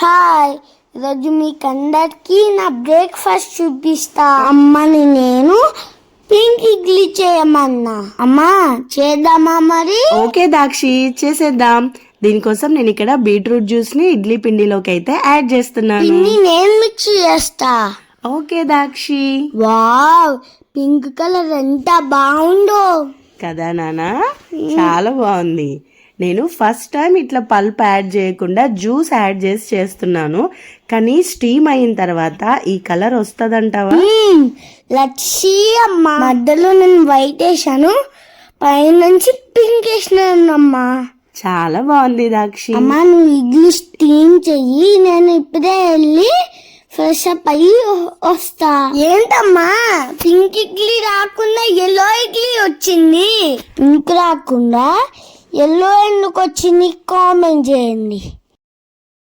Hi, ఈరోజు మీకు అందరికి నా బ్రేక్ఫాస్ట్ చూపిస్తా. అమ్మని నేను పింక్ ఇడ్లీ చేయమన్నా. అమ్మా చేద్దామా మరి? ఓకే దాక్షి, చేసేద్దాం. దీనికోసం నేను ఇక్కడ బీట్రూట్ జ్యూస్ ని ఇడ్లీ పిండిలోకి అయితే యాడ్ చేస్తున్నాను. పిండి నేను మిక్స్ చేస్తా. ఓకే దాక్షి. వావ్, పింక్ కలర్ ఎంత బాగుందో కదా నానా, చాలా బాగుంది. నేను ఫస్ట్ టైం ఇట్లా పల్ప్ యాడ్ చేయకుండా జ్యూస్ యాడ్ చేసి చేస్తున్నాను, కానీ స్టీమ్ అయిన తర్వాత ఈ కలర్ వస్తుందంటావా? లచ్చి అమ్మా, మధ్యలో నేను వైట్ వేసాను, పైనుంచి పింక్ వేసినాను అమ్మా. చాలా బాగుంది దాక్షి. అమ్మా నువ్వు ఇడ్లీ స్టీమ్ చెయ్యి, నేను ఇప్పుడే వెళ్ళి ఫ్రెష్ అప్ అయ్యి వస్తా. ఏంటమ్మా పింక్ ఇడ్లీ రాకుండా ఎల్లో ఇడ్లీ వచ్చింది? పింక్ రాకుండా ఎల్లో ఎందుకు వచ్చింది కామెంట్ చేయండి.